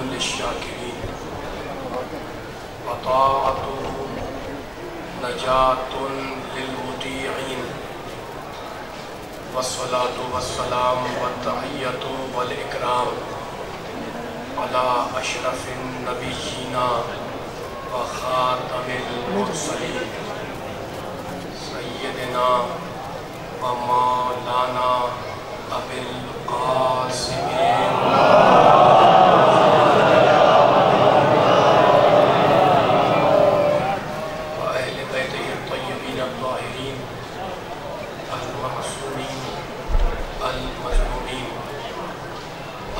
للشاکرین وطاعته نجات للمطیعین والصلاة والسلام والتحیۃ والاکرام علی اشرف النبیین وخاتم المرسلین سیدنا و مولانا ابی القاسم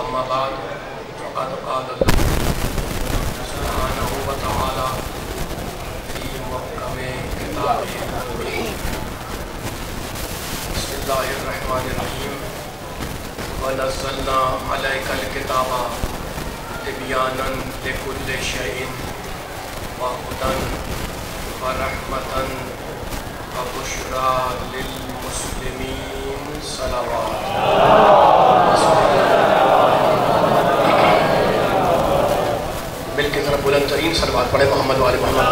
اما بعد فقد قال الله سبحانه وتعالى في محكم كتابه الحكيم بسم الله الرحمن الرحيم ونزلنا عليك الكتاب تبيانا لكل شيء وهدى ورحمة وبشرى للمسلمين صلوات مل کے ذرا بلند ترین صلوات پڑھے محمد وآل محمد.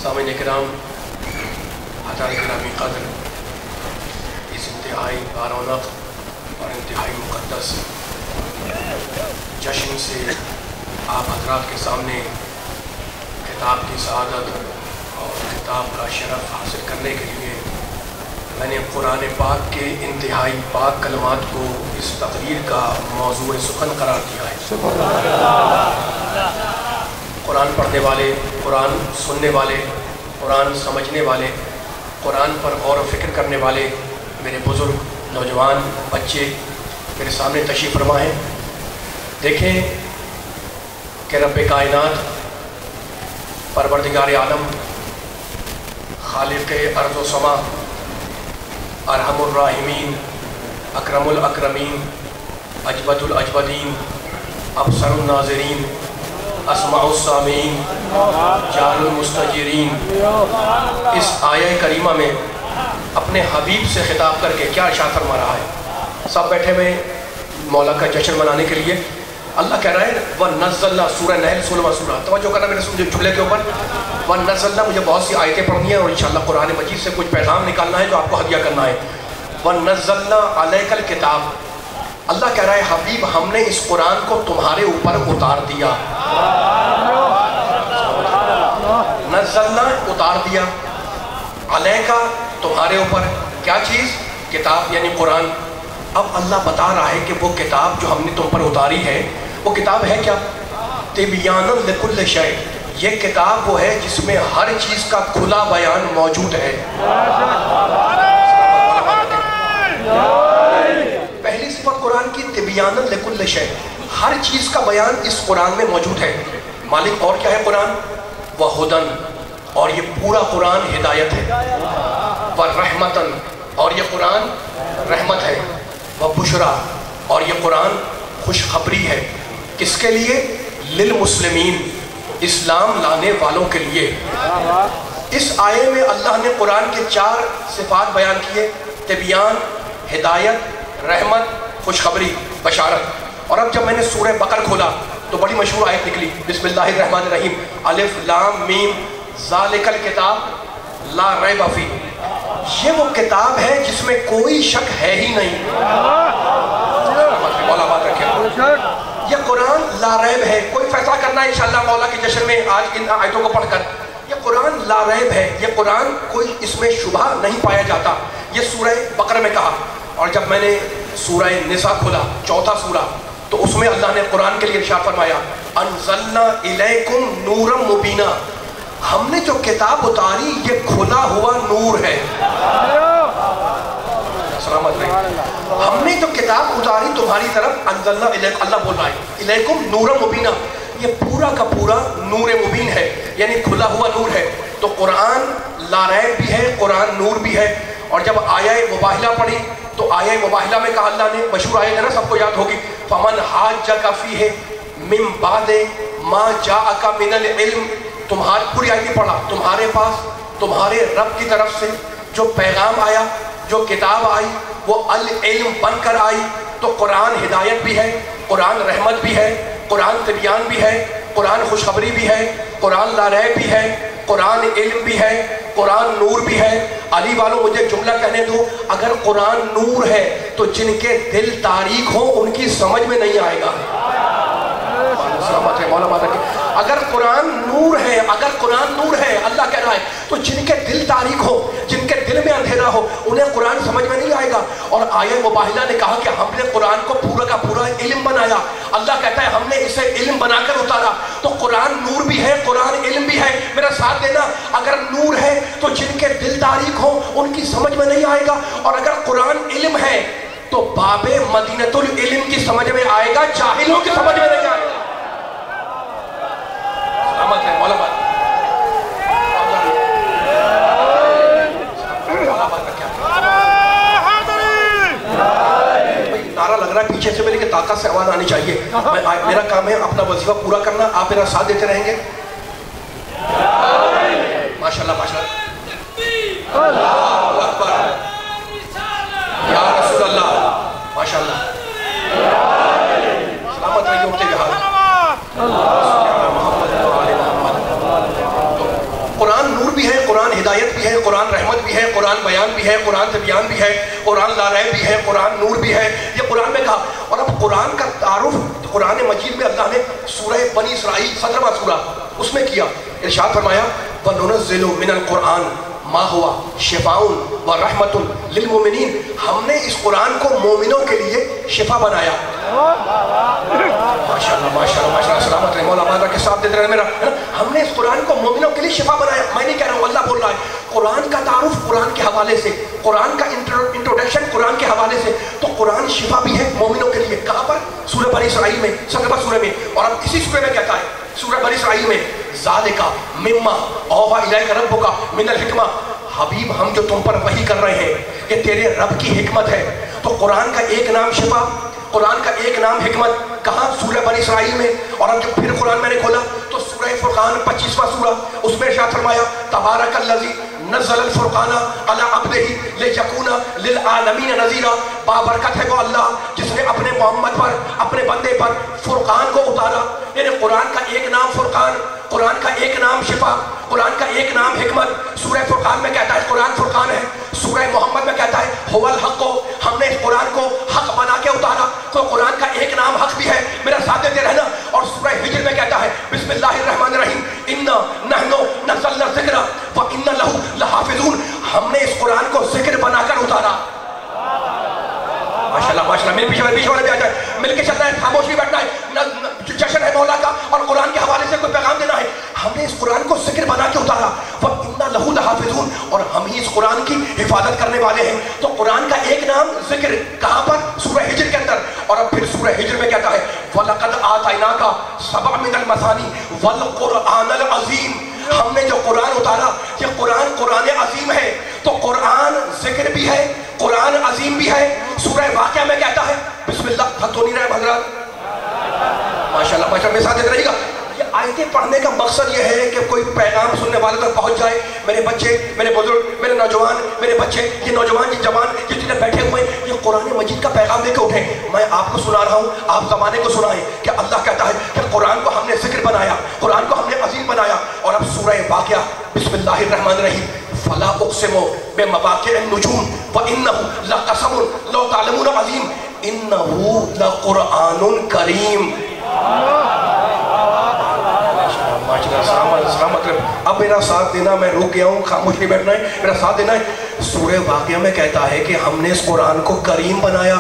سامعین کرام، حضرات گرامی قدر، اس انتہائی بارونق اور انتہائی مقدس جشن سے آپ حضرات کے سامنے کتاب کی سعادت اور کتاب کا شرف حاصل کرنے کے لیے میں نے قرآن پاک کے انتہائی پاک کلمات کو اس تقریر کا موضوع سخن قرار دیا ہے. قرآن پڑھنے والے، قرآن سننے والے، قرآن سمجھنے والے، قرآن پر غور و فکر کرنے والے میرے بزرگ، نوجوان، بچے میرے سامنے تشریف فرما ہیں. دیکھیں کہ رب کائنات، پروردگار عالم، خالق ارض و سما، ارحم الراحمین، اکرم الاکرمین، اجود الاجودین، ابصر الناظرین، اسمع السامعین، جعل المستجیرین، اس آیہ کریمہ میں اپنے حبیب سے خطاب کر کے کیا ارشاد فرما رہا ہے؟ سب بیٹھے ہوئے مولا کا جشن منانے کے لیے. اللہ کہہ رہا ہے وَنَزَّلْنَا سورہ نحل 16واں سورہ. توجہ کرنا میرے جملے کے اوپر. وَنَزَّلْنَا مجھے بہت سی آیتیں پڑھنی ہیں اور انشاءاللہ قرآن مجید سے کچھ پیغام نکالنا ہے جو آپ کو ہدیہ کرنا ہے. وَنَزَّلْنَا عَلَيْكَ الْكِتَابَ. اللہ کہہ رہا ہے حبیب ہم نے اس قرآن کو تمہارے اوپر اتار دیا. نزلنا اتار دیا، علیکا تمہارے اوپر کیا چیز؟ کتاب یعنی قرآن. اب اللہ بتا رہا ہے کہ وہ کتاب جو ہم نے تم پر اتاری ہے وہ کتاب ہے کیا؟ تبیانا لکل شیء. یہ کتاب وہ ہے جس میں ہر چیز کا کھلا بیان موجود ہے. پہلی صفت قرآن کی تبیانا لکل شیء، ہر چیز کا بیان اس قرآن میں موجود ہے. مالک اور کیا ہے قرآن؟ وہدن، اور یہ پورا قرآن ہدایت ہے. ورحمتن، اور یہ قرآن رحمت ہے. وبشرا، اور یہ قرآن خوشخبری ہے. کس کے لیے؟ للمسلمین، اسلام لانے والوں کے لیے. اس آیے میں اللہ نے قرآن کے 4 صفات بیان کیے: تبیان، ہدایت، رحمت، خوشخبری، بشارت. اور اب جب میں نے سورہ بقر کھولا تو بڑی مشہور آیت نکلی، بسم اللہ الرحمن الرحیم، الف لام میم ذالک الکتاب لا ریب فیہ. یہ وہ کتاب ہے جس میں کوئی شک ہے ہی نہیں. مولا بات رکھے. یہ قرآن لا ریب ہے. کوئی فیصلہ کرنا ہے انشاءاللہ مولا کے جشن میں آج ان آیتوں کو پڑھ کر. یہ قرآن لا ریب ہے. یہ قرآن کوئی اس میں شبہ نہیں پایا جاتا. یہ سورہ بقرہ میں کہا. اور جب میں نے سورہ نساء کھولا، 4واں سورہ، تو اس میں اللہ نے قرآن کے لیے ارشاد فرمایا انزلنا الیکم نورا مبینا. ہم نے جو کتاب اتاری یہ کھلا ہوا نور ہے. سلامت رہے. ہم نے جو کتاب اتاری تمہاری طرف، انزلنا الیکم، اللہ بول رہا ہے الیکم نورا مبینا. یہ پورا کا پورا نور مبین ہے، یعنی کھلا ہوا نور ہے. تو قرآن لا ریب بھی ہے، قرآن نور بھی ہے. اور جب آیہ مباہلہ پڑھی تو آیہ مباہلہ میں کہا اللہ نے، مشہور آیت ہے نا، سب کو یاد ہوگی، فمن حاجک فیہ من بعد ما جاءک من العلم. تمہاری پوری آیت پڑھا، تمہارے پاس تمہارے رب کی طرف سے جو پیغام آیا جو کتاب آئی وہ العلم بن کر آئی. تو قرآن ہدایت بھی ہے, قرآن رحمت بھی ہے, قرآن تبیان بھی ہے, قرآن خوشخبری بھی ہے, قرآن لا ریب بھی ہے, قرآن علم بھی ہے, قرآن نور بھی ہے. علی والوں مجھے جملہ کہنے دو, اگر قرآن نور ہے تو جن کے دل تاریک ہوں ان کی سمجھ میں نہیں آئے گا. اگر قرآن نور ہے, اگر قرآن نور ہے, اللہ کہہ رہا ہے, تو جن کے دل تاریک ہو, جن کے دل میں اندھیرا ہو, انہیں قرآن سمجھ میں نہیں آئے گا. اور آیہ مباہلہ نے کہا کہ ہم نے قرآن کو پورا کا پورا علم بنایا. اللہ کہتا ہے ہم نے اسے علم بنا کر اتارا. تو قرآن نور بھی ہے, قرآن علم بھی ہے. میرا ساتھ دینا, اگر نور ہے تو جن کے دل تاریک ہو ان کی سمجھ میں نہیں آئے گا. اور اگر قرآن علم ہے تو باب مدینۃ العلم کی سمجھ میں آئے گا, جاہلوں کی سمجھ میں نہیں آئے گا. سلامت ہے مولا بات. نعرہ لگ رہا ہے پیچھے سے میرے کہ طاقت سے آواز آنی چاہیے. میرا کام ہے اپنا وظیفہ پورا کرنا, آپ میرا ساتھ دیتے رہیں گے. ماشاءاللہ ماشاءاللہ, اللہ اکبر, یا رسول اللہ, ماشاءاللہ. سلامت رہیے اٹھتے جہاز. قرآن نور بھی ہے, قرآن ہدایت بھی ہے, قرآن رحمت بھی ہے, قرآن بیان بھی ہے, قرآن تبیان بھی ہے, قرآن لا ریب بھی ہے, قرآن نور بھی ہے. یہ قرآن میں کہا. اور اب قرآن کا تعارف قرآن مجید میں اللہ نے سورہ بنی اسرائیل 17واں سورہ اس میں کیا. ارشاد فرمایا وَنُنَزِّلُ مِنَ الْقُرْآنِ مَا هُوَ شِفَاءٌ وَرَحْمَةٌ لِلْمُؤْمِنِينَ. ہم نے اس قرآن کو مومنوں کے لیے شفا بنایا. ماشاءاللہ ماشاءاللہ ماشاءاللہ, سلامت رہے مولا بادہ کے ساتھ دیتے رہے میرا. ہم نے اس قرآن کو مومنوں کے لیے شفا بنایا. میں نہیں کہہ رہا ہوں, اللہ بول رہا ہے. قرآن کا تعارف قرآن کے حوالے سے, قرآن کا انٹروڈکشن قرآن کے حوالے سے. تو قرآن شفا بھی ہے مومنوں کے لیے. کہاں پر؟ سورہ بنی اسرائیل میں, 17واں سورہ میں. اور اب اسی سورہ میں کہتا ہے, سورہ بنی اسرائیل میں, ذالک مما اوحی الیک ربک من الحکمہ. حبیب ہم جو تم پر وحی کر رہے ہیں کہ تیرے رب کی حکمت ہے. تو قرآن کا ایک نام شفا, قرآن کا ایک نام حکمت. کہاں؟ سورہ بنی اسرائیل میں. اور اب جب پھر قرآن میں نے کھولا تو سورہ فرقان 25واں سورہ, اس میں ارشاد فرمایا تبارک الذی نزل الفرقان علی عبدہ لیکون للعالمین نذیرا. بابرکت ہے وہ اللہ جس نے اپنے محمد پر, اپنے بندے پر فرقان کو اتارا. یعنی قرآن کا ایک نام فرقان, قرآن کا ایک نام شفا, قرآن کا ایک نام حکمت. سورہ فرقان میں کہتا ہے قرآن فرقان ہے. سورہ محمد میں کہتا ہے هو الحق, ہم نے اس قرآن کو حق بنا کے اتارا. تو قرآن کا ایک نام حق بھی ہے, میرا ساتھ دیتے رہنا. اور سورہ ہجر میں کہتا ہے بسم اللہ الرحمن الرحیم انا نحن نزلنا الذکر وانا لہ لحافظون. ہم نے اس قرآن کو ذکر بنا کر اتارا. ماشاءاللہ ماشاءاللہ, میرے پیچھے والے بھی آ جائے, مل کے چلنا ہے, خاموش نہیں بیٹھنا ہے. جشن ہے مولا کا اور قرآن کے حوالے سے کوئی پیغام دینا ہے. ہم نے اس قرآن کو ذکر بنا کے اتارا. وَإِنَّا لَهُ لَحَافِظُونَ, اور ہم ہی اس قرآن کی حفاظت کرنے والے ہیں. تو قرآن کا ایک نام ذکر کہاں پر؟ سورہ ہجر کے اندر. اور اب پھر سورہ ہجر میں کہتا ہے وَلَقَدْ آتَيْنَاكَ سَبْعًا مِنَ الْمَثَانِي وَالْقُرْآنَ الْعَظِيمِ. ہم نے جو قرآن اتارا, یہ قرآن قرآن عظیم ہے. تو قرآن ذکر بھی ہے, قرآن عظیم بھی ہے. سورہ واقعہ میں کہتا ہے بسم اللہ, حد تو نہیں رہے حضرات, ماشاءاللہ ماشاءاللہ, میرے ساتھ رہیے گا. یہ آیتیں پڑھنے کا مقصد یہ ہے کہ کوئی پیغام سننے والے تک پہنچ جائے. میرے بچے, میرے بزرگ, میرے نوجوان, میرے بچے, یہ نوجوان یہ جوان جتنے بیٹھے ہوئے ہیں, یہ قرآن مجید کا پیغام دے کے اٹھیں. میں آپ کو سنا رہا ہوں, آپ زمانے کو سنائیں کہ اللہ کہتا ہے کہ قرآن کو ہم نے ذکر بنایا, قرآن کو ہم نے عظیم بنایا. اور اب سورہ واقعہ بسم اللہ الرحمن الرحیم فلا اقسم بمواقع النجوم وانه لقسم لو تعلمون عظیم انه لقرآن کریم. اب میرا ساتھ دینا, میں رک گیا ہوں, خاموش نہیں بیٹھنا ہے, میرا ساتھ دینا ہے. سورہ واقعہ میں کہتا ہے کہ ہم نے اس قرآن کو کریم بنایا.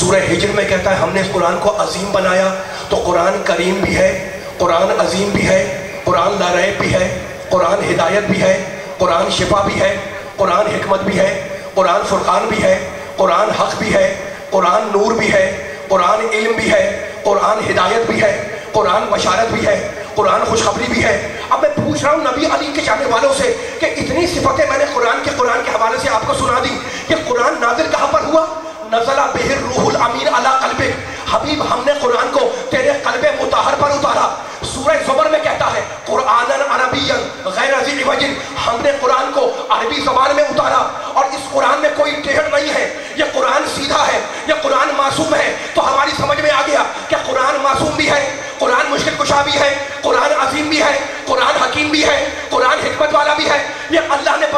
سورہ ہجر میں کہتا ہے ہم نے اس قرآن کو عظیم بنایا. تو قرآن کریم بھی ہے, قرآن عظیم بھی ہے, قرآن لا ریب بھی ہے, قرآن ہدایت بھی ہے, قرآن شفا بھی ہے, قرآن حکمت بھی ہے, قرآن فرقان بھی ہے, قرآن حق بھی ہے, قرآن نور بھی ہے, قرآن علم بھی ہے, قرآن ہدایت بھی ہے, قرآن بشارت بھی ہے, قرآن خوشخبری بھی ہے. اب میں پوچھ رہا ہوں نبی علی کے جانے والوں سے کہ اتنی صفتیں میں نے قرآن کے حوالے سے آپ کو سنا دی کہ قرآن نازل کہاں پر ہوا؟ نزل بہ الروح الامین علی قلبک. حبیب ہم نے قرآن کو تیرے قلب مطہر پر اتارا. سورہ زمر میں کہتا ہے قرآن عربیا غیر ذی عوج, ہم نے قرآن کو عربی زبان میں اتارا. اور اس قرآن میں کوئی ٹیڑھ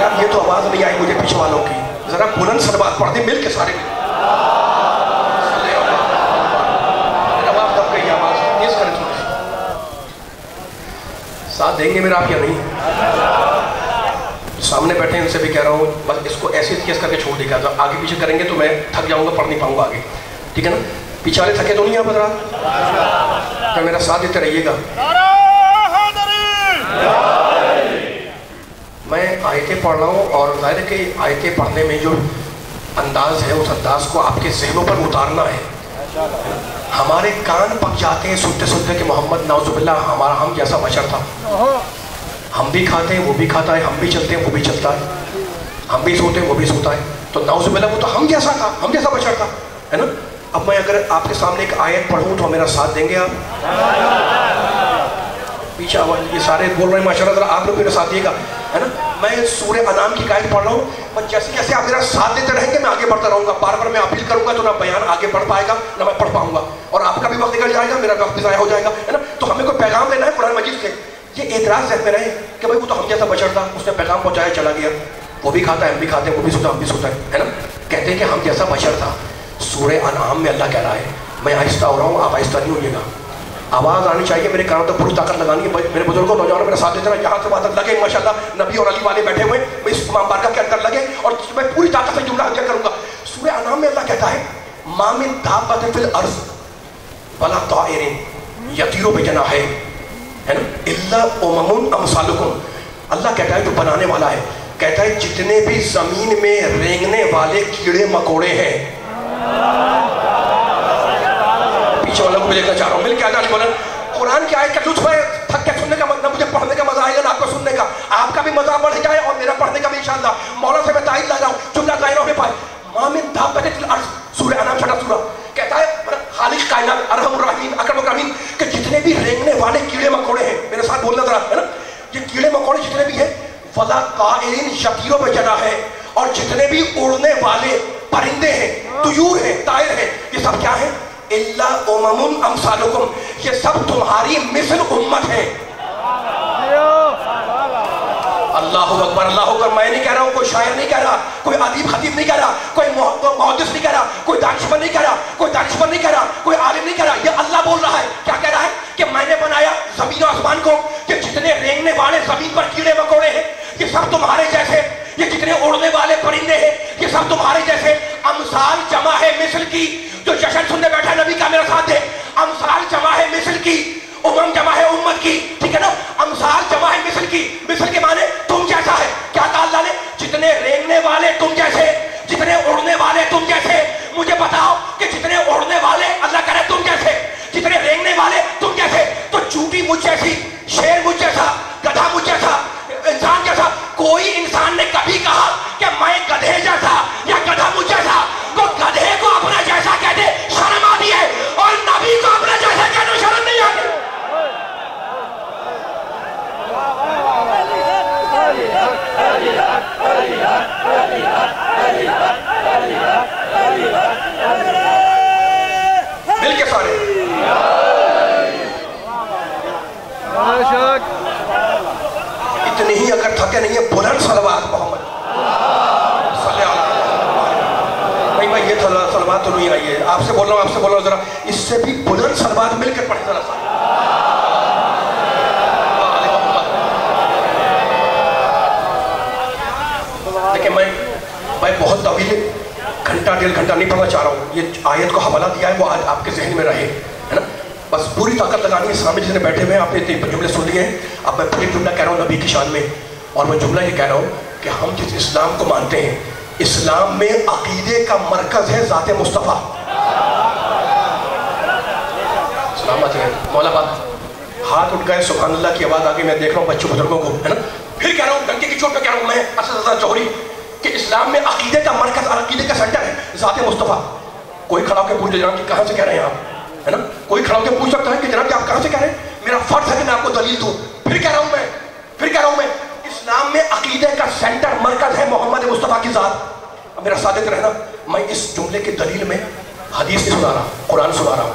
یار یہ تو آواز نہیں آئی مجھے پیچھے والوں کی. ذرا بلند صلوات پڑھ دیں مل کے سارے. آواز دب گئی, آواز تیز کریں تھوڑی سی. ساتھ دیں گے میرا آپ یا نہیں؟ سامنے بیٹھے ہیں ان سے بھی کہہ رہا ہوں بس اس کو ایسے کیس کر کے چھوڑ دے گا. آگے پیچھے کریں گے تو میں تھک جاؤں گا, پڑھ نہیں پاؤں گا آگے. ٹھیک ہے نا؟ پیچھے والے تھکے تو نہیں آپ حضرات؟ کیا میرا ساتھ دیتے رہیے گا. میں آیتیں پڑھ رہا ہوں اور ظاہر ہے کہ آیتیں پڑھنے میں جو انداز ہے اس انداز کو آپ کے ذہنوں پر اتارنا ہے. ہمارے کان پک جاتے ہیں سنتے سنتے کہ محمد نعوذ باللہ ہمارا ہم جیسا بشر تھا. ہم بھی کھاتے ہیں وہ بھی کھاتا ہے, ہم بھی چلتے ہیں وہ بھی چلتا ہے, ہم بھی سوتے ہیں وہ بھی سوتا ہے. تو نعوذ باللہ وہ تو ہم جیسا تھا, ہم جیسا بشر تھا, ہے نا. اب میں اگر آپ کے سامنے ایک آیت پڑھوں تو میرا ساتھ دیں گے آپ؟ پیچھے یہ سارے بول رہے ہیں ماشاءاللہ, ذرا آپ لوگ میرا ساتھ دیے گا, ہے نا. میں سورہ انعام کی آیت پڑھ رہا ہوں, پر جیسے جیسے آپ میرا ساتھ دیتے رہیں گے میں آگے بڑھتا رہوں گا. بار بار میں اپیل کروں گا تو نہ بیان آگے بڑھ پائے گا نہ میں پڑھ پاؤں گا, اور آپ کا بھی وقت نکل جائے گا, میرا وقت بھی ضائع ہو جائے گا, ہے نا. تو ہمیں کوئی پیغام لینا ہے قرآن مجید سے. یہ اعتراض ذہن میں رہے کہ بھائی وہ تو ہم جیسا بشر تھا, اس نے پیغام پہنچایا چلا گیا, وہ بھی کھاتا ہے ہم بھی کھاتے ہیں, وہ بھی سوتا ہم بھی سوتا ہے نا. کہتے ہیں کہ ہم جیسا بشر تھا. سورہ انعام میں اللہ کہہ رہا ہے, میں آہستہ ہو رہا ہوں آپ آہستہ نہیں ہوئیے گا. آواز آنی چاہیے, میرے کانوں تک پوری طاقت لگانی ہے. میرے بزرگوں نوجوانوں میرا ساتھ دیتے رہا, یہاں سے وہاں تک لگے ماشاءاللہ نبی اور علی والے بیٹھے ہوئے, میں اس امام بارگاہ کے اندر لگے اور میں پوری طاقت سے جملہ ادا کروں گا. سورہ انعام میں اللہ کہتا ہے ما من دابۃ فی الارض ولا طائر یطیر بجناحیہ, ہے نا, الا امم امثالکم. اللہ کہتا ہے جو بنانے والا ہے, کہتا ہے جتنے بھی زمین میں رینگنے والے کیڑے مکوڑے ہیں. پیچھے والوں کو بھی دیکھنا چاہ رہا ہوں, مل کے آ جانے بولن. قرآن کی آیت کا لطف ہے, تھک کے سننے کا نہ مجھے پڑھنے کا مزہ آئے گا نہ آپ کو سننے کا. آپ کا بھی مزہ بڑھ جائے اور میرا پڑھنے کا بھی انشاءاللہ. مولا سے میں تائید لا رہا ہوں, جملہ ظاہر ہونے پائے. ما من دابۃ فی الارض, سورہ انعام چھٹا سورہ, کہتا ہے خالق کائنات ارحم الراحمین اکرم الاکرمین کہ جتنے بھی رینگنے والے کیڑے مکوڑے ہیں, میرے ساتھ بولنا ذرا, ہے نا. یہ کیڑے مکوڑے جتنے بھی ہیں, ولا طائر یطیر بجناحیہ, اور جتنے بھی اڑنے والے پرندے ہیں, طیور ہیں, طائر ہیں, یہ سب کیا ہیں؟ الا امم امثالکم, یہ سب تمہاری مثل امت ہے. اللہ اکبر, اللہ اکبر. میں نہیں کہہ رہا ہوں, کوئی شاعر نہیں کہہ رہا, کوئی ادیب خطیب نہیں کہہ رہا, کوئی محدث نہیں کہہ رہا, کوئی دانشور نہیں کہہ رہا, کوئی دانشور نہیں کہہ رہا, کوئی عالم نہیں کہہ رہا. یہ اللہ بول رہا ہے. کیا کہہ رہا ہے؟ کہ میں نے بنایا زمین و آسمان کو, کہ جتنے رینگنے والے زمین پر کیڑے مکوڑے ہیں یہ سب تمہارے جیسے, یہ جتنے اڑنے والے پرندے ہیں یہ سب تمہارے جیسے. امثال جمع ہے مثل کی, جو جشن سننے بیٹھا نبی کا میرا ساتھ دے. امثال جمع ہے مثل کی, امم جمع ہے امت کی, ٹھیک ہے نا. امثال جمع ہے مثل کی, مثل کے معنی تم جیسا ہے. کیا کہا اللہ نے؟ جتنے رینگنے والے تم جیسے, جتنے اڑنے والے تم جیسے. مجھے بتاؤ کہ جتنے اڑنے والے اللہ کرے تم جیسے, جتنے رینگنے والے تم جیسے. تو چوٹی مجھ جیسی, شیر مجھ جیسا, گدھا مجھ جیسا, انسان جیسا. کوئی انسان نے کبھی کہا کہ میں گدھے جیسا یا گدھا مجھ جیسا؟ تو گدھے کو اپنا جیسا کہتے شرم آتی ہے, اور نبی کو اپنا جیسا کہتے شرم نہیں آتی. مل کے سارے اتنے ہی اگر تھکے نہیں ہے بلند صلوات محمد صلی اللہ علیہ وسلم. نہیں میں یہ صلوات تو نہیں آئی ہے, آپ سے بول رہا ہوں, آپ سے بول رہا ہوں, ذرا اس سے بھی بلند صلوات مل کر پڑھیں ذرا سا. دیکھیں میں بہت طویل گھنٹہ ڈیڑھ گھنٹہ نہیں پڑھنا چاہ رہا ہوں. یہ آیت کو حوالہ دیا ہے وہ آج آپ کے ذہن میں رہے, ہے نا. بس پوری طاقت لگانی ہے. سامنے جتنے بیٹھے ہوئے ہیں آپ نے اتنے جملے سن لیے ہیں. اب میں پھر ایک جملہ کہہ رہا ہوں نبی کی شان میں, اور میں جملہ یہ کہہ رہا ہوں کہ ہم جس اسلام کو مانتے ہیں, اسلام میں عقیدے کا مرکز ہے ذات مصطفیٰ. سلامت ہے مولا بات. ہاتھ اٹھ گئے, سبحان اللہ کی آواز آگے میں دیکھ رہا ہوں بچوں بزرگوں کو, ہے نا. پھر کہہ رہا ہوں, ڈنکے کی چوٹ پہ کہہ رہا ہوں میں اسد جوہری, کہ اسلام میں عقیدے کا مرکز اور عقیدے کا سینٹر ہے ذات مصطفیٰ. کوئی کھڑا ہو کے پوچھ لے جناب کہ کہاں سے کہہ رہے ہیں آپ, ہے نا. کوئی کھڑا ہو کے پوچھ سکتا ہے کہ جناب کہ آپ کہاں سے کہہ رہے ہیں. میرا فرض ہے کہ میں آپ کو دلیل دوں. پھر کہہ رہا ہوں میں اسلام میں عقیدے کا سینٹر مرکز ہے محمد مصطفیٰ کی ذات. اب میرا ساتھ دیتے رہنا, میں اس جملے کی دلیل میں حدیث سنا رہا ہوں, قرآن سنا رہا ہوں.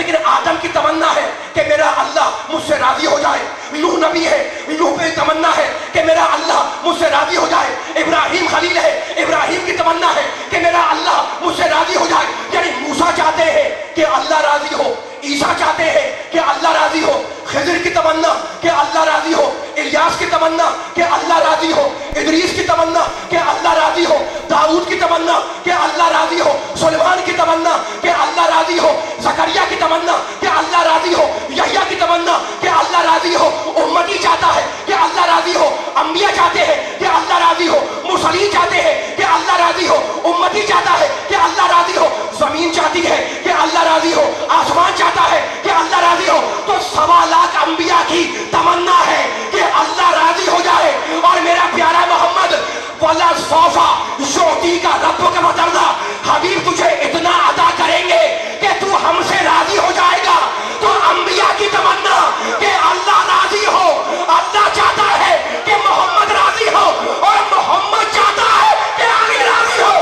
لیکن آدم کی تمنا ہے کہ میرا اللہ مجھ سے راضی ہو جائے. نوح نبی ہے, نوح پہ تمنا ہے کہ میرا اللہ مجھ سے راضی ہو جائے. ابراہیم خلیل ہے, ابراہیم کی تمنا ہے کہ میرا اللہ مجھ سے راضی ہو جائے. یعنی موسیٰ چاہتے ہیں کہ اللہ راضی ہو, عیسیٰ چاہتے ہیں کہ اللہ راضی ہو, خضر کی تمنا کہ اللہ راضی ہو, الیاس کی تمنا کہ اللہ راضی ہو, ادریس کی تمنا کہ اللہ راضی ہو, داؤد کی تمنا کہ اللہ راضی ہو, سلیمان کی تمنا کہ اللہ راضی ہو, زکریا کی تمنا کہ اللہ راضی ہو, یحییٰ کی تمنا کہ اللہ راضی ہو. امتی چاہتا ہے کہ اللہ راضی ہو, انبیاء چاہتے ہیں کہ اللہ راضی ہو, مرسلین چاہتے ہیں کہ اللہ راضی ہو, امتی چاہتا ہے کہ اللہ راضی ہو, زمین چاہتی ہے کہ اللہ راضی ہو, آسمان چاہتا ہے کہ اللہ راضی ہو. تو 1.25 لاکھ انبیاء کی تمنا ہے کہ اللہ راضی ہو جائے. اور میرا پیارا محمد وَلَا صَوْفَ يُعْطِيكَ رَبُّكَ فَتَرْضَىٰ, حبیب تجھے اتنا عطا کریں گے کہ تو ہم سے راضی ہو جائے گا. تو انبیاء کی تمنا کہ اللہ راضی ہو, اللہ چاہتا ہے کہ محمد راضی ہو, اور محمد چاہتا ہے کہ علی راضی ہو.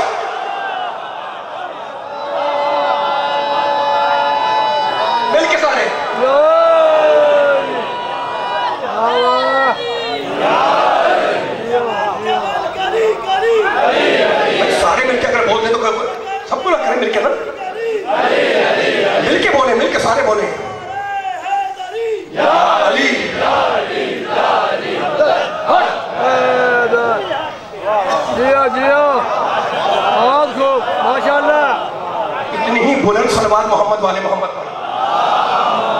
مل کے سارے سارے مل کے اگر بول دیں تو سب کو نہ کریں, مل کے نا, مل کے بولیں, مل کے سارے بولیں یا علی. جیو جیو, بہت خوب, ماشاءاللہ. اتنی ہی بلند صلوات محمد والے محمد پر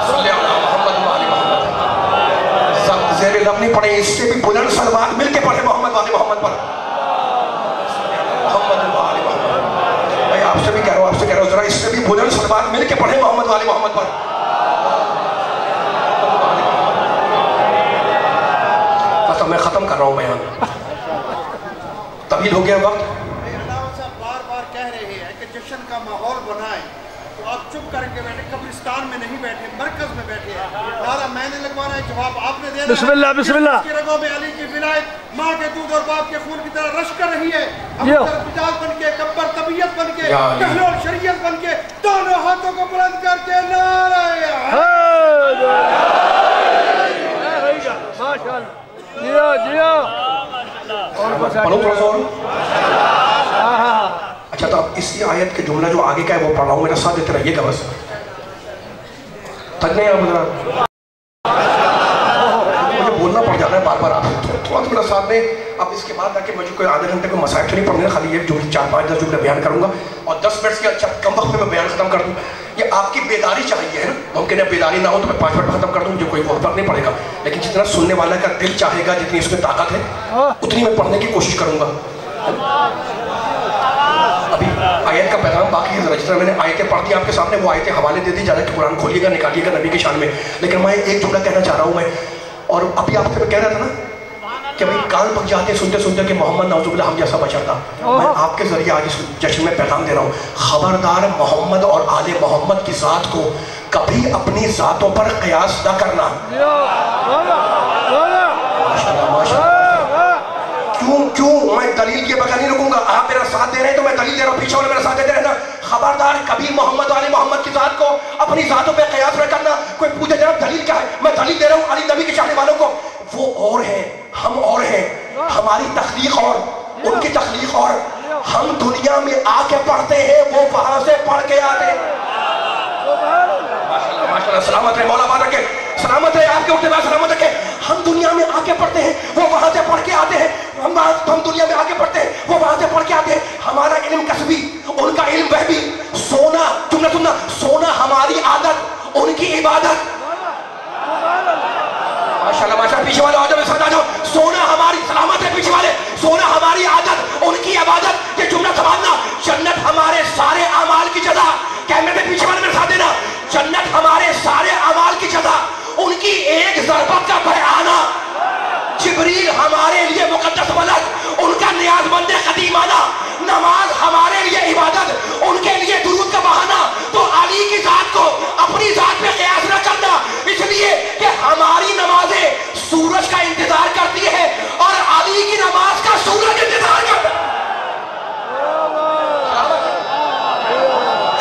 صلی اللہ محمد والے محمد. سب زیر لب نہیں پڑھیں, اس سے بھی بلند صلوات مل کے پڑھیں محمد والے محمد پر. محمد والے محمد, میں آپ سے بھی کہہ رہا ہوں ذرا اس سے بھی بلند صلوات مل کے پڑھیں محمد والے محمد پر. بس اب میں ختم کر رہا ہوں بیان, طویل ہو گیا وقت. بار بار کہہ رہے ہیں کہ جشن کا ماحول بنائیں, تو آپ چپ کر کے بیٹھے, قبرستان میں نہیں بیٹھے, مرکز میں بیٹھے ہیں. نعرہ میں نے لگوانا ہے, جواب آپ نے دینا ہے. بسم اللہ بسم اللہ. کی رگوں میں علی کی ولایت ماں کے دودھ اور باپ کے خون کی طرح رش کر رہی ہے. ہم مجاز بن کے, کبر طبیعت بن کے, کہلول شریعت بن کے, دونوں ہاتھوں کو بلند کر کے نعرہ ماشاءاللہ. جیو جیو. پڑھو تھوڑا سا اور. اچھا تو اب اسی آیت کے جملہ جو آگے کا ہے وہ پڑھ رہا ہوں, میرا ساتھ دیتے رہیے گا بس. تک نہیں آپ ذرا مجھے بولنا پڑ جاتا ہے بار بار, آپ تھوڑا تو میرا ساتھ دیں. اب اس کے بعد تاکہ مجھے کوئی آدھے گھنٹے کو مسائل تو نہیں پڑھنے, خالی ایک جملے 4-5-10 جملے بیان کروں گا, اور 10 منٹ کے اچھا کم وقت میں بیان ختم کر دوں. یہ آپ کی بیداری چاہیے ہے نا, ممکن ہے بیداری نہ ہو تو میں 5 منٹ ختم کر دوں, مجھے کوئی فرق نہیں پڑے گا. لیکن جتنا سننے والا کا دل چاہے گا, جتنی اس میں طاقت ہے اتنی میں پڑھنے کی کوشش کروں گا. ابھی آیت کا پیغام باقی ہے, ذرا جس طرح میں نے آیتیں پڑھ دی آپ کے سامنے, وہ آیتیں حوالے دے دی جا رہے کہ قرآن کھولیے گا, نکالیے گا نبی کی شان میں. لیکن میں ایک جملہ کہنا چاہ رہا ہوں میں, اور ابھی آپ سے میں کہہ رہا تھا نا کہ بھائی کان پک جاتے سنتے سنتے کہ محمد نعوذ باللہ ہم جیسا بشر تھا. میں آپ کے ذریعے آج اس جشن میں پیغام دے رہا ہوں, خبردار محمد اور آل محمد کی ذات کو کبھی اپنی ذاتوں پر قیاس نہ کرنا. کیوں میں دلیل کے بغیر نہیں رکوں گا, آپ میرا ساتھ دے رہے ہیں تو میں دلیل دے رہا ہوں, پیچھے والے میرا ساتھ دیتے رہنا. خبردار کبھی محمد علی محمد کی ذات کو اپنی ذاتوں پہ قیاس نہ کرنا. کوئی پوچھے جناب دلیل کیا ہے, میں دلیل دے رہا ہوں علی نبی کے چاہنے والوں کو, وہ اور ہیں ہم اور ہیں, ہماری تخلیق اور ان کی تخلیق اور, ہم دنیا میں آ کے پڑھتے ہیں, وہ وہاں سے پڑھ کے آتے ہیں. ماشاءاللہ سلامت رہے مولا بات رکھے, سلامت رہے آپ کے اٹھتے بعد سلامت رکھے. ہم دنیا میں آ کے پڑھتے ہیں, وہ وہاں سے پڑھ کے آتے ہیں. ہم دنیا میں آ کے پڑھتے ہیں, وہ وہاں سے پڑھ کے آتے ہیں. ہمارا علم کسبی, ان کا علم وہبی. سونا تم نے سننا, سونا ہماری عادت, ان کی عبادت. ماشاءاللہ ماشاءاللہ, پیچھے والے آ جاؤ, ساتھ آ جاؤ. سونا ہماری, سلامت ہے پیچھے والے, سونا ہماری عادت, ان کی عبادت. یہ جملہ سنبھالنا. جنت ہمارے سارے اعمال کی جزا. کیمرے میں پیچھے والے میرے ساتھ دینا. جنت ہمارے سارے اعمال کی جزا, ان کی ایک ضربت کا بیانہ. جبریل ہمارے لیے مقدس ملک, ان کا نیاز مند قدیمانہ. نماز ہمارے لیے عبادت, ان کے لیے درود کا بہانہ. تو علی کی ذات کو اپنی ذات پہ قیاس نہ کرنا, اس لیے کہ ہماری نمازیں سورج کا انتظار کرتی ہے اور علی کی نماز کا سورج انتظار کرتا ہے.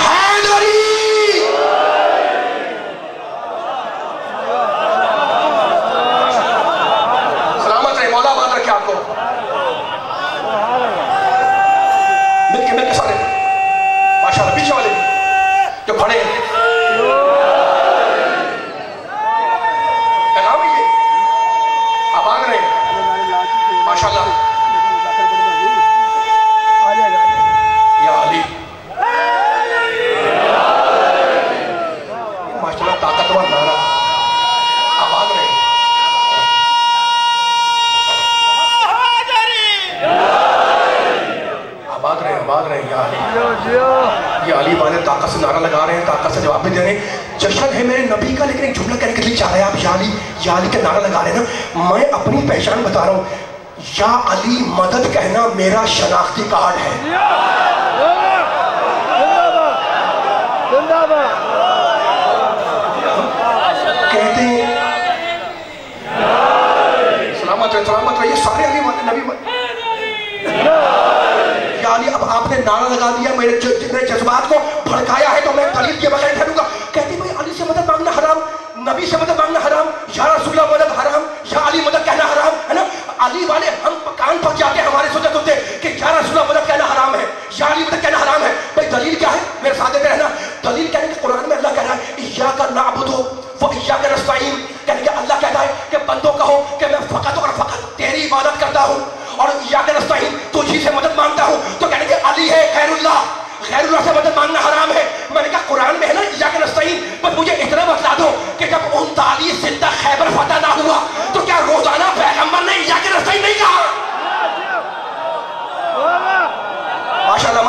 حیدری سے نعرہ لگا رہے ہیں, طاقت سے جواب بھی دے رہے ہیں. جشن ہے میرے نبی کا, لیکن ایک جملہ کہنے کے لیے چاہ رہے ہیں آپ, یا علی کا نعرہ لگا رہے ہیں نا. میں اپنی پہچان بتا رہا ہوں, یا علی مدد کہنا میرا شناختی کارڈ ہے. کہتے ہیں سلامت رہے, یہ سارے علی نبی. یا علی, اب آپ نے نعرہ لگا دیا, میرے جذبات کو بھڑکایا ہے, تو میں دلیل کے بغیر ٹھہروں گا. کہتے ہیں بھائی علی سے مدد مانگنا حرام, نبی سے مدد مانگنا حرام, یا رسول اللہ مدد حرام, یا علی مدد کہنا حرام ہے نا. علی والے ہم کان پک جاتے ہیں ہمارے سنتے کہ یا رسول اللہ مدد کہنا حرام ہے, یا علی مدد کہنا حرام ہے. بھائی دلیل کیا ہے, میرے ساتھ دیتے رہنا. دلیل کہنے کہ قرآن میں اللہ کہہ رہا ہے ایاک نعبد و ایاک نستعین, کہنے کہ اللہ کہتا ہے کہ بندوں کہو کہ میں فقط اور فقط تیری عبادت کرتا ہوں, اور ایاک نستعین تجھی سے مدد مانگتا ہوں. تو کہنے کہ علی ہے غیر اللہ سے مدد مانگنا حرام ہے. میں نے کہا قرآن میں ہے نا ایاک نستعین, بس مجھے اتنا بتلا دو کہ جب 39 دن تک خیبر فتح نہ ہوا تو کیا روزانہ پیغمبر نے ایاک نستعین نہیں کہا؟ ماشاءاللہ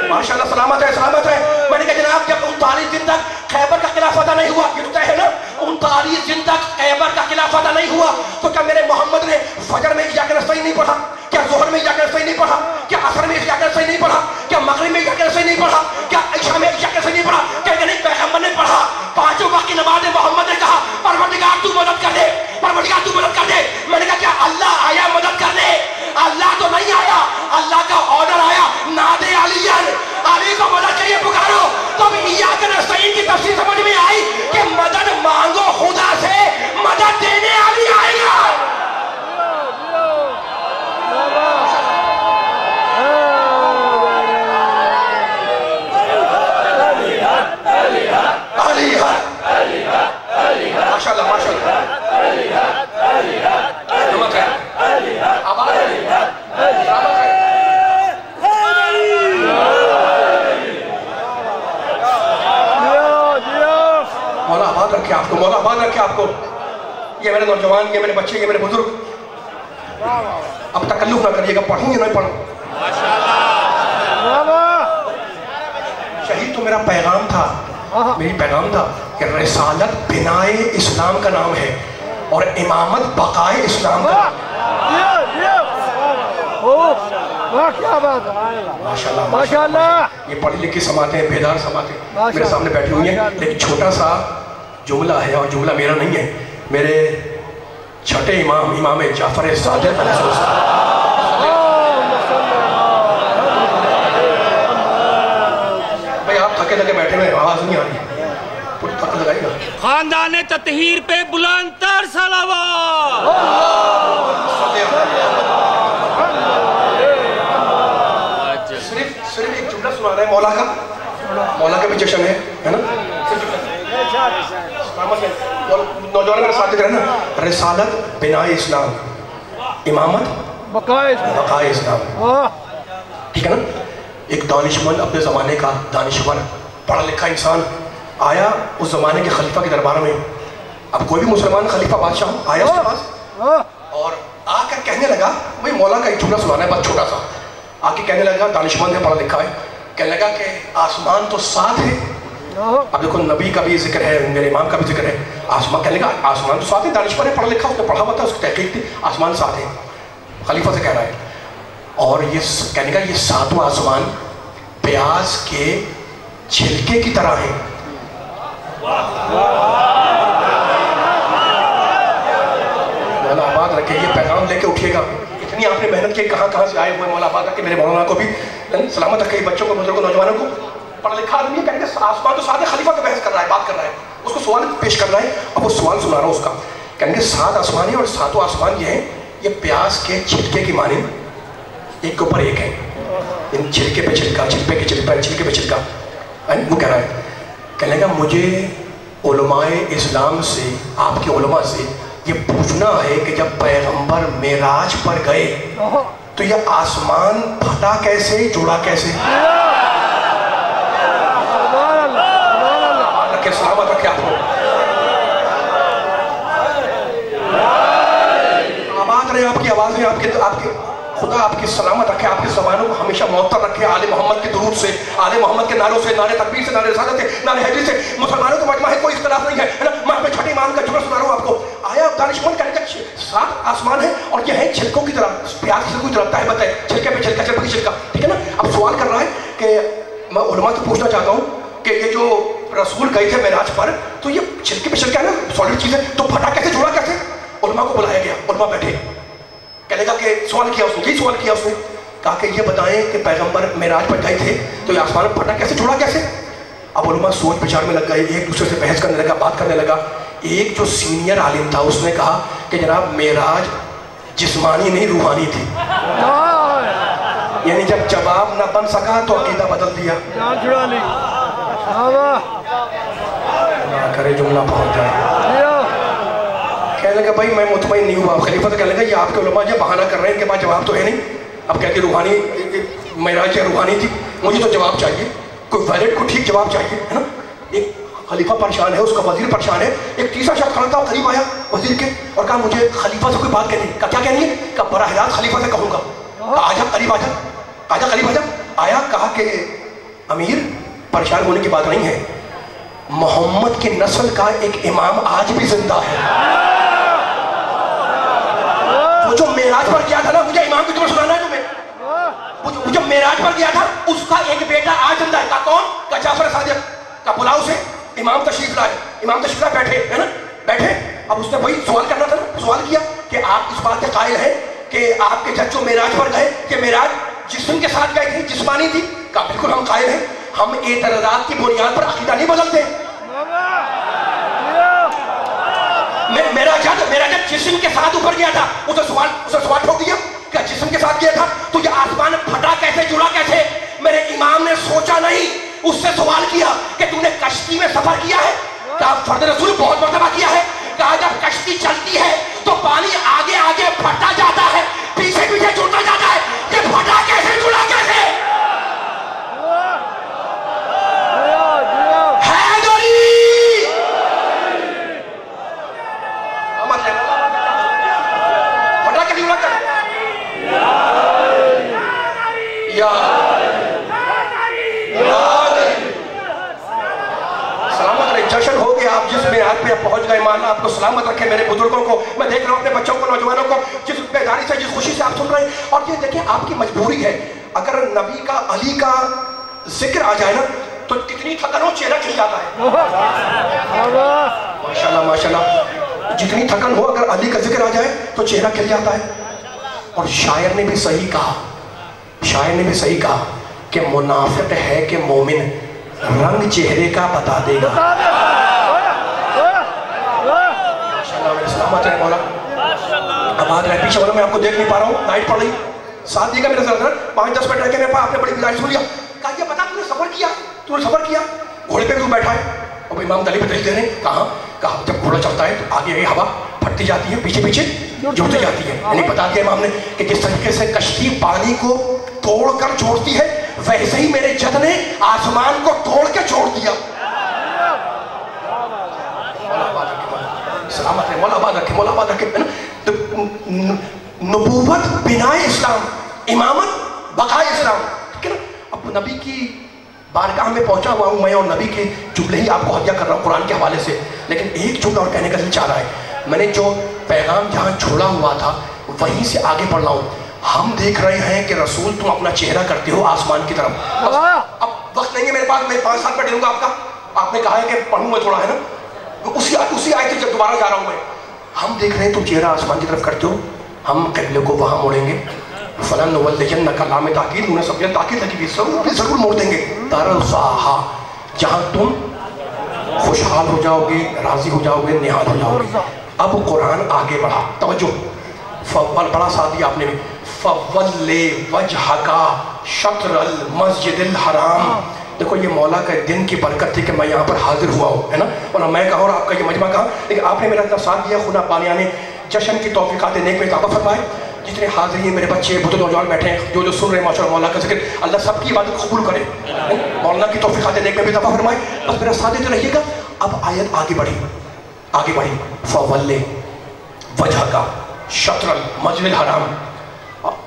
ماشاءاللہ, سلامت ہے. میں نے کہا جناب جب 39 دن تک خیبر کا قلعہ فتح نہیں ہوا, یہ تو ہے نا 39 دن تک خیبر کا قلعہ فتح نہیں ہوا, تو کیا میرے محمد نے فجر میں ایاک نستعین نہیں پڑھا؟ کیا ظہر میں ایاک نستعین نہیں پڑھا؟ کیا عصر میں ایاک نستعین نہیں پڑھا؟ کیا مغرب میں ایاک نستعین نہیں پڑھا؟ کیا عشاء میں ایاک نستعین نہیں پڑھا؟ کہ نہیں پیغمبر نے پڑھا. 5 وقت کی نماز محمد نے کہا پروردگار تو مدد کر دے, پروردگار تو مدد کر دے. میں نے کہا کیا اللہ آیا مدد کرنے؟ اللہ تو نہیں آیا, اللہ کا آرڈر آیا, نادے علی کو مدد کریے, پکارو. تو اب ایاک نستعین کی تفسیر سمجھ میں آئی کہ مدد مانگو خدا سے, مدد دینے علی آئے گا. مولا آباد رکھے آپ کو. یہ میرے نوجوان, یہ میرے بچے, یہ میرے بزرگ, اب تکلف نہ کریے گا, پڑھیں گے نہیں پڑھوں. شہید تو میرا پیغام تھا, میری پیغام تھا کہ رسالت بنائے اسلام کا نام ہے اور امامت بقائے اسلام کا نام ہے. ماشاءاللہ. یہ پڑھی لکھی سماعتیں, بیدار سماعتیں میرے سامنے بیٹھی ہوئی ہیں. ایک چھوٹا سا جملہ ہے, اور جملہ میرا نہیں ہے, میرے چھٹے امام جعفر صادق علیہ السلام. بھئی آپ تھکے تھکے بیٹھے ہوئے, آواز نہیں آ رہی, پوری طاقت لگائی گا. خاندان تطہیر پہ بلند تر صلوات. صرف ایک جملہ سنا رہے ہیں مولا کا بھی جشن ہے نا. نوجوان میرے ساتھ رہنا, رسالت بنائے اسلام, امامت بقائے اسلام. ٹھیک ہے نا. ایک دانشمند, اپنے زمانے کا دانشور, پڑھا لکھا انسان آیا اس زمانے کے خلیفہ کے دربار میں. اب کوئی بھی مسلمان خلیفہ بادشاہ آیا اس کے پاس, اور آ کر کہنے لگا, بھئی مولا کا ایک جملہ سنانا ہے بہت چھوٹا سا. آ کے کہنے لگا, دانشمند ہے, پڑھا لکھا ہے, کہنے لگا کہ آسمان تو ساتھ ہے. اب دیکھو نبی کا بھی ذکر ہے, میرے امام کا بھی ذکر ہے. آسمان, کہنے لگا آسمان تو ساتھ ہے, دانشور ہے, پڑھا لکھا, اس نے پڑھا ہوا تھا, اس کی تحقیق تھی, آسمان ساتھ ہے. خلیفہ سے کہہ رہا ہے, اور یہ کہنے کا یہ ساتواں آسمان پیاز کے چھلکے کی طرح ہے. مولا آباد رکھے, یہ پیغام لے کے اٹھیے گا. اتنی آپ نے محنت کی, کہاں سے آئے ہوئے, مولا آباد رکھے میرے مولانا کو بھی سلامت رکھے, بچوں کو, بزرگوں, نوجوانوں کو. پڑھا لکھا آدمی ہے, کہنے کہ آسمان تو ساتھ ہے, خلیفہ کا بحث کر رہا ہے, بات کر رہا ہے, اس کو سوال پیش کر رہا ہے. اب وہ سوال سنا رہا ہوں اس کا. کہنے کہ 7 آسمان ہیں, اور 7 آسمان یہ ہیں, یہ پیاز کے چھلکے کی مانند ایک کے اوپر ایک ہے. ان چھلکے پہ چھلکا, چھلکے پہ چھلکا. وہ کہہ رہا ہے, کہنے کا مجھے علماء اسلام سے, آپ کے علماء سے یہ پوچھنا ہے کہ جب پیغمبر معراج پر گئے تو یہ آسمان پھٹا کیسے, جڑا کیسے؟ سلامت رکھے آپ کو. آباد رہے آپ کی آوازیں, آپ کے خدا آپ کی سلامت رکھے, آپ کی زبانوں کو ہمیشہ معطر رکھے آل محمد کے درود سے, آل محمد کے نعروں سے, نعرے تکبیر سے, نعرے رسالت سے, نعرے حیدری سے. مسلمانوں کا مجمع ہے, کوئی اختلاف نہیں ہے نا. میں اپنے چھٹے امام کا جملہ سنا رہا ہوں آپ کو. آیا دانشمند کہنے کا 7 آسمان ہے اور یہ ہے چھلکوں کی طرح, پیاز کی چھلکوں کی طرح تہبت ہے, چھلکے پہ چھلکا, چھلکے پہ چھلکا, ٹھیک ہے نا. اب سوال کر رہا ہے کہ میں علماء سے پوچھنا چاہتا ہوں کہ یہ جو رسول گئے تھے معراج پر, تو یہ چھلکے پہ چھلکا ہے نا, سالڈ چیز ہے, تو پھٹا کیسے, جڑا کیسے؟ علماء کو بلایا گیا, علماء بیٹھے, کہنے کا کہ سوال کیا اس نے, یہی سوال کیا اس نے, کہا کہ یہ بتائیں کہ پیغمبر معراج پر گئے تھے تو یہ آسمان پھٹا کیسے, جڑا کیسے؟ اب علماء سوچ بچار میں لگ گئے, ایک دوسرے سے بحث کرنے لگا, بات کرنے لگا. ایک جو سینئر عالم تھا اس نے کہا کہ جناب معراج جسمانی نہیں روحانی تھی. یعنی جب جواب نہ بن سکا تو عقیدہ بدل دیا. کرے جملہ پہنچ جائے. کہنے لگا بھائی میں مطمئن نہیں ہوا. خلیفہ سے کہنے لگا یہ آپ کے علماء جو بہانہ کر رہے ہیں ان کے پاس جواب تو ہے نہیں. اب کہتے روحانی معراج روحانی تھی, مجھے تو جواب چاہیے, کوئی ویلڈ کو ٹھیک جواب چاہیے, ہے نا. ایک خلیفہ پریشان ہے, اس کا وزیر پریشان ہے. ایک تیسرا شخص کھڑا تھا, قریب آیا وزیر کے اور کہا مجھے خلیفہ سے کوئی بات کہنی ہے. کہا کیا کہنی ہے؟ کہا براہ راست خلیفہ سے کہوں گا. کہا آجا قریب آجا, آجا قریب آجا. آیا, کہا کہ امیر پریشان ہونے کی بات نہیں ہے, محمد کی نسل کا ایک امام آج بھی زندہ ہے. وہ جو معراج پر گیا تھا نا, مجھے امام کی طرف سنانا ہے تمہیں, وہ جو معراج پر گیا تھا اس کا ایک بیٹا آج زندہ ہے. کہا کون؟ کہا جعفر صادق. کہا بلاؤ سے, امام تشریف لائے. امام تشریف لائے, بیٹھے, ہے نا, بیٹھے. اب اس نے وہی سوال کرنا تھا نا, سوال کیا کہ آپ اس بات کے قائل ہیں کہ آپ کے جج جو معراج پر گئے کہ معراج جسم کے ساتھ گئے تھے, جسمانی تھی؟ کہا بالکل ہم قائل ہیں, ہم اعتراضات کی بنیاد پر عقیدہ نہیں بدلتے. میرا جج جسم کے ساتھ اوپر گیا تھا, اسے سوال ٹھوک دیا کہ جسم کے ساتھ گیا تھا تو یہ آسمان پھٹا کیسے, جڑا کیسے؟ میرے امام نے سوچا نہیں, اس سے سوال کیا کہ تم نے کشتی میں سفر کیا ہے؟ کہا فرد رسول بہت مرتبہ کیا ہے. کہا جب کشتی چلتی ہے تو پانی آگے آگے پھٹا جاتا ہے, پیچھے پیچھے جڑتا جاتا ہے, یہ پھٹا کیسے, جڑا کیسے؟ جشن ہو گیا, آپ جس معیار پہ پہنچ گئے, مانا آپ کو سلامت رکھے. میرے بزرگوں کو میں دیکھ رہا ہوں, اپنے بچوں کو, نوجوانوں کو, جس بیداری سے, جس خوشی سے آپ سن رہے ہیں. اور یہ دیکھیں آپ کی مجبوری ہے, اگر نبی کا, علی کا ذکر آ جائے نا تو کتنی تھکن ہو چہرہ کھل جاتا ہے. ماشاءاللہ ماشاءاللہ, جتنی تھکن ہو اگر علی کا ذکر آ جائے تو چہرہ کھل جاتا ہے. اور شاعر نے بھی صحیح کہا, شاعر نے بھی صحیح کہا کہ منافق ہے کہ مومن رنگ چہرے کا بتا دے گا. سلامت ہے مولا. اب آج رہے پیچھے والوں میں آپ کو دیکھ نہیں پا رہا ہوں, لائٹ پڑ رہی, ساتھ دیے گا میرے ساتھ 5-10 منٹ رہ کے میرے پاس. آپ نے بڑی گزارش سن لیا. کہا یہ بتا تم نے سفر کیا, تم نے سفر کیا, گھوڑے پہ بھی بیٹھا ہے. اب امام دلی پہ دلیل دے رہے ہیں. کہا جب گھوڑا چلتا ہے تو آگے ہوا پھٹتی جاتی ہے, پیچھے پیچھے جڑتی جاتی ہے. یعنی بتا دیا امام نے کہ جس طریقے سے کشتی پانی کو توڑ کر چھوڑتی ہے, ویسے ہی میرے جد نے آسمان کو توڑ کے چھوڑ دیا. سلامت ہے, مولا آباد رکھے, مولا آباد رکھے. نبوت بنائے اسلام, امامت بقائے اسلام, ٹھیک ہے نا. اب نبی کی بارگاہ میں پہنچا ہوا ہوں میں, اور نبی کے جملے ہی آپ کو ہدیہ کر رہا ہوں قرآن کے حوالے سے. لیکن ایک جملہ اور کہنے کا دل چاہ رہا ہے. میں نے جو پیغام جہاں چھوڑا ہوا تھا وہیں سے آگے بڑھ رہا ہوں. ہم دیکھ رہے ہیں کہ رسول تم اپنا چہرہ کرتے ہو آسمان کی طرف. اب وقت نہیں ہے میرے پاس, میں 5 سال پہ دوں گا آپ کا. آپ نے کہا ہے کہ پڑھوں میں تھوڑا, ہے نا, اسی آیت سے جب دوبارہ جا رہا ہوں میں. ہم دیکھ رہے ہیں تم چہرہ آسمان کی طرف کرتے ہو, ہم قبلے کو وہاں موڑیں گے. فلاں نولینک لام تاکید, انہیں سب نے تاکید لگی بھی, ضرور موڑ دیں گے. ترضاہا, جہاں تم خوشحال ہو جاؤ گے, راضی ہو جاؤ گے, نہال ہو جاؤ گے. اب قرآن آگے بڑھا, توجہ, بڑا ساتھ دیا آپ نے بھی. فَوَلِّ وَجْهَكَ شَطْرَ الْمَسْجِدِ الْحَرَامِ. دیکھو یہ مولا کا دن کی برکت تھی کہ میں یہاں پر حاضر ہوا ہوں, ہے نا. اور میں کہا اور آپ کا یہ مجمع کہا, لیکن آپ نے میرا اتنا ساتھ دیا. خدا پانیانے جشن کی توفیقات نیک میں اضافہ فرمائے. جتنے حاضرین میرے بچے بزرگ نوجوان بیٹھے ہیں, جو سن رہے ہیں ماشاءاللہ مولا کا ذکر, اللہ سب کی عبادت قبول کرے. مولانا کی توفیقات نیک میں بھی اضافہ فرمائے. بس میرا ساتھ دیتے رہیے گا. اب آیت آگے بڑھی, آگے بڑھی. فَوَلِّ وَجْهَكَ شَطْرَ الْمَسْجِدِ الْحَرَامِ.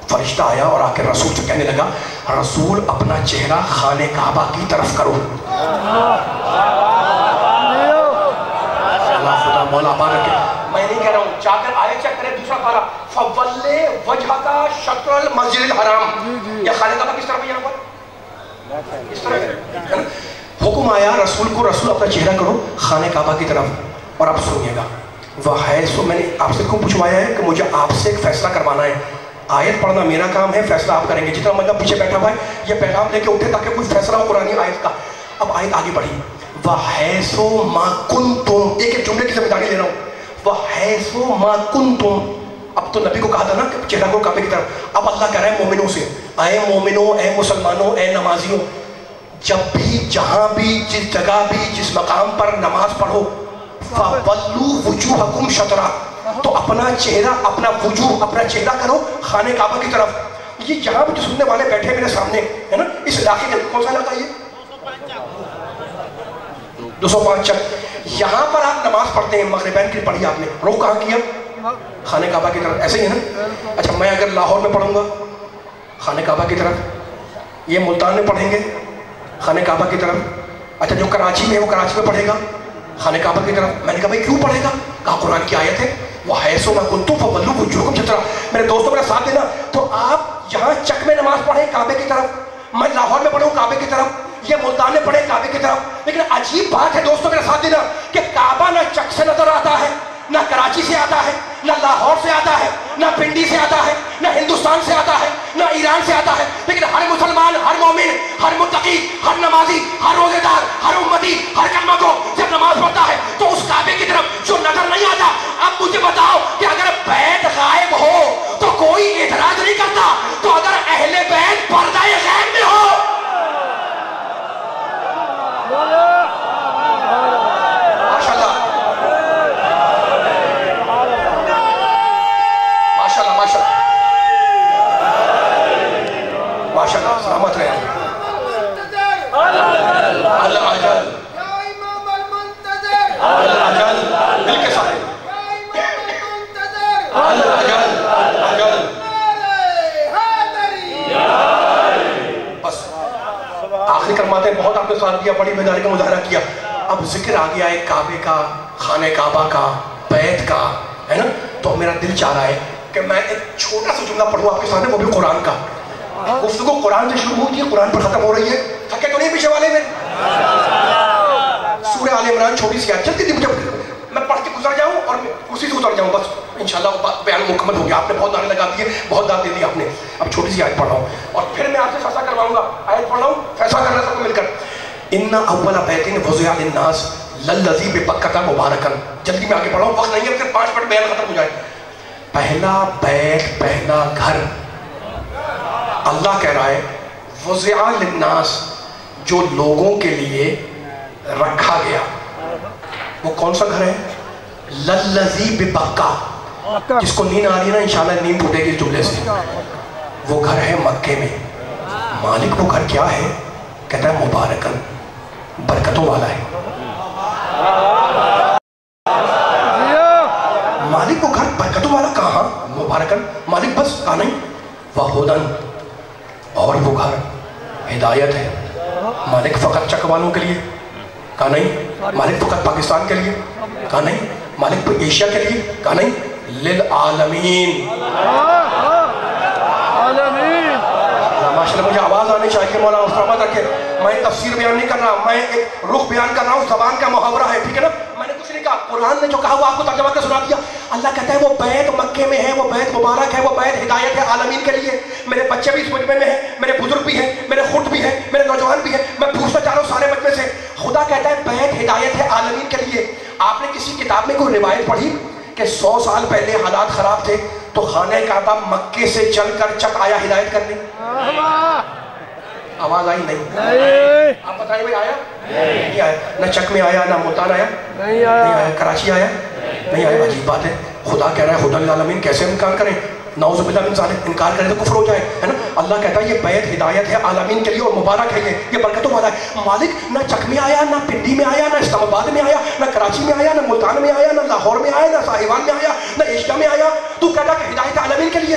فرشتہ آیا اور آ کے رسول سے کہنے لگا رسول اپنا چہرہ خانہ کعبہ کی طرف کرو. اللہ خدا مولا آباد رکھے. میں نہیں کہہ رہا ہوں, جا کر آئے چیک کریں دوسرا پارا فَوَلِّ وَجْهَكَ شَطْرَ الْمَسْجِدِ الْحَرَامِ. یہ خانہ کعبہ کس طرف ہے یہاں پر؟ اس طرف ہے. حکم آیا رسول کو, رسول اپنا چہرہ کرو خانہ کعبہ کی طرف. اور اب سنیے گا وَحَيْثُ, میں نے آپ سے کو پوچھوایا ہے کہ مجھے آپ سے ایک فیصلہ کروانا ہے. آیت پڑھنا میرا کام ہے, فیصلہ آپ کریں گے. جتنا مطلب پیچھے بیٹھا ہوا ہے یہ پیغام لے کے اٹھے تاکہ کوئی فیصلہ ہو قرآنی آیت کا. اب آیت آگے بڑھی وَحَيْثُ مَا كُنْتُمْ, ایک جملے کی ذمہ داری لے رہا ہوں. وَحَيْثُ مَا كُنْتُمْ, اب تو نبی کو کہا تھا نا کہ چہرہ کو کعبے کی طرف. اب اللہ کہہ رہا ہے مومنوں سے, اے مومنوں, اے مسلمانوں, اے نمازیوں, جب بھی جہاں بھی جس جگہ بھی جس مقام پر نماز پڑھو فَوَلُّوا وُجُوهَكُمْ شَطْرًا, تو اپنا چہرہ, اپنا وجوہ, اپنا چہرہ کرو خانہ کعبہ کی طرف. یہ جہاں بھی جو سننے والے بیٹھے میرے سامنے ہے نا, اس علاقے کے کون سا علاقہ یہ 205 چک, یہاں پر آپ نماز پڑھتے ہیں, مغربین کی پڑھی آپ نے, رخ کہاں کیا؟ خانہ کعبہ کی طرف. ایسے ہی ہے نا. اچھا میں اگر لاہور میں پڑھوں گا خانہ کعبہ کی طرف, یہ ملتان میں پڑھیں گے خانہ کعبہ کی طرف. اچھا جو کراچی میں ہے وہ کراچی میں پڑھے گا خانہ کعبہ کی طرف. میں نے کہا بھائی کیوں پڑھے گا؟ کہا قرآن کی آیت ہے وَحَيْثُ مَا كُنْتُمْ فَوَلُّوا وُجُوهَكُمْ شَطْرًا. میرے دوستوں میرا ساتھ دینا, تو آپ یہاں چک میں نماز پڑھیں کعبے کی طرف, میں لاہور میں پڑھوں کعبے کی طرف, یہ ملتان میں پڑھے کعبے کی طرف. لیکن عجیب بات ہے دوستوں میرا ساتھ دینا کہ کعبہ نہ چک سے نظر آتا ہے, نہ کراچی سے آتا ہے, نہ لاہور سے آتا ہے, نہ پنڈی سے آتا ہے, نہ ہندوستان سے آتا ہے, نہ ایران سے آتا ہے. لیکن ہر مسلمان, ہر مومن, ہر متقی, ہر نمازی, ہر روزے دار, ہر امتی, ہر کلمہ کو جب نماز پڑھتا ہے تو اس کعبے کی طرف جو نظر نہیں آتا. اب مجھے بتاؤ کہ اگر بیت غائب ہو تو کوئی اعتراض نہیں کرتا, تو اگر اہل بیت پردہ غیب میں ہو, ماشاءاللہ سلامت رہے العجل العجل مل کے سارے العجل بس آخری کرماتے ہیں. بہت آپ نے ساتھ دیا, بڑی بیداری کا مظاہرہ کیا. اب ذکر آ گیا ہے کعبے کا, خانہ کعبہ کا, بیت کا, ہے نا. تو میرا دل چاہ رہا ہے کہ میں ایک چھوٹا سا جملہ پڑھوں آپ کے سامنے, وہ بھی قرآن کا. گفتگو قرآن سے شروع ہوتی ہے, قرآن پر ختم ہو رہی ہے. تھکے تو نہیں پیچھے والے میں؟ سورہ آل عمران چھوٹی سی آیت, جلدی جلدی میں پڑھ کے گزر جاؤں اور کرسی سے اتر جاؤں, بس انشاءاللہ بیان مکمل ہو گیا. آپ نے بہت نعرے لگا دیے, بہت داد دے دی آپ نے. اب چھوٹی سی آیت پڑھ رہا ہوں اور پھر میں آپ سے فیصلہ کرواؤں گا. آیت پڑھ رہا ہوں, فیصلہ کرنا سب کو مل کر. ان اول بیت وضع للناس للذی ببکۃ مبارکا. جلدی میں آگے پڑھاؤں, وقت نہیں ہے, پھر 5 منٹ بیان ختم ہو جائے. پہلا بیت, پہلا گھر, اللہ کہہ رہا ہے وضع للناس, جو لوگوں کے لیے رکھا گیا. وہ کون سا گھر ہے؟ للذی ببکہ, جس کو نیند آ رہی ہے نا انشاءاللہ نیند ٹوٹے گی اس جملے سے. وہ گھر ہے مکے میں. مالک وہ گھر کیا ہے؟ کہتا ہے مبارکن, برکتوں والا ہے. مالک وہ گھر برکتوں والا کہاں؟ مبارکن. مالک بس کہا نہیں, وہدن, اور وہ گھر ہدایت ہے. مالک فقط چک والوں کے لیے کہا نہیں, مالک فقط پاکستان کے لیے کہا نہیں, مالک ایشیا کے لیے کہا نہیں, للعالمین. ماشاءاللہ مجھے آواز آنی چاہیے, مولا سلامت رکھے. میں تفسیر بیان نہیں کر رہا, میں ایک رخ بیان کر رہا ہوں, زبان کا محاورہ ہے, ٹھیک ہے نا. میں نے کچھ نہیں کہا, قرآن نے جو کہا وہ آپ کو ترجمہ کر سنا دیا. اللہ کہتا ہے وہ بیت مکے میں ہے, وہ بیت مبارک ہے, وہ بیت ہدایت ہے عالمین کے لیے. میرے بچے بھی اس مجمع میں ہیں, میرے بزرگ بھی ہیں, میرے خود بھی ہیں, میرے نوجوان بھی ہیں. میں پوچھنا چاہ رہا ہوں سارے مجمع سے, خدا کہتا ہے بیت ہدایت ہے عالمین کے لیے. آپ نے کسی کتاب میں کوئی روایت پڑھی کہ 100 سال پہلے حالات خراب تھے تو خانہ کعبہ مکے سے چل کر چک آیا ہدایت کرنے؟ آواز آئی نہیں؟ آپ بتائیں بھائی آیا؟ نہیں آیا. نہ چک میں آیا, نہ ملتان آیا, نہیں آیا. کراچی آیا, نہیں آیا. عجیب بات ہے. خدا کہہ رہا ہے خدا للعالمین, کیسے ہم انکار کریں؟ نعوذ باللہ من ذالک, انکار کریں تو کفر ہو جائے, ہے نا. اللہ کہتا ہے یہ بیت ہدایت ہے عالمین کے لیے اور مبارک ہے, یہ برکتوں والا ہے. مالک نہ چک میں آیا, نہ پنڈی میں آیا, نہ اسلام آباد میں آیا, نہ کراچی میں آیا, نہ ملتان میں آیا, نہ لاہور میں آیا, نہ ساہیوان میں آیا, نہ ایشیا میں آیا. تو کہتا کہ ہدایت عالمین کے لیے.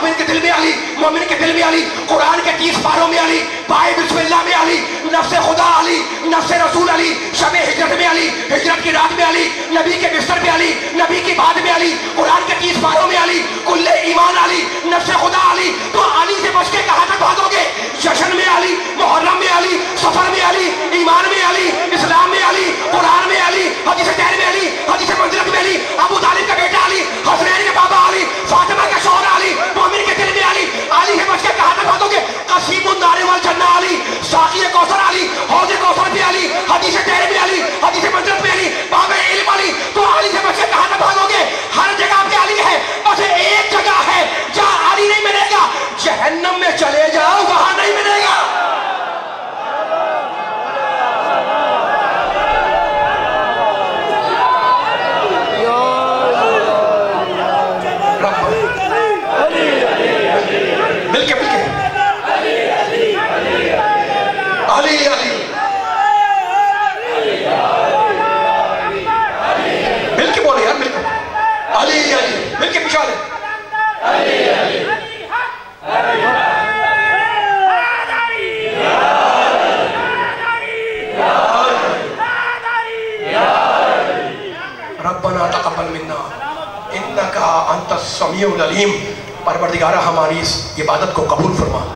مومن کے دل میں علی، مومن کے دل میں علی، قرآن کے 30 پاروں میں علی، پائے بسم اللہ میں علی، نفس خدا علی، نفس رسول علی، شب ہجرت میں علی، ہجرت کی رات میں علی، نبی کے بستر میں علی، نبی کی بعد میں علی، قرآن کے 30 پاروں میں علی، کل ایمان علی، نفس خدا علی. تو علی سے بچ کے کہاں تک بھاگو گے؟ جشن میں علی، محرم میں علی، سفر میں علی، ایمان میں علی، اسلام میں علی، قرآن میں علی، حدیث طاہر میں علی، حدیث منزلت میں علی، ابو طالب کا بیٹا علی، حسنین کے بابا علی، فاطمہ کا شوہر علی، مومن کے دل میں علی. علی سے بچ کے کہاں تک بھاگو گے؟ قصیب النار والجنہ علی، ساقی کوثر علی، حوض کوثر پہ علی، حدیث طاہر میں علی، حدیث منزلت میں علی، باب علم علی. تو علی سے بچ کے کہاں تک بھاگو گے؟ ہر جگہ پہ علی ہے، بس ایک جگہ ہے جہاں علی نہیں ملے گا. جہنم میں چلے جاؤ، وہاں نہیں ملے گا. ربنا تقبل منا انکا انت السمیع العلیم. پروردگارہ ہماری اس عبادت کو قبول فرما.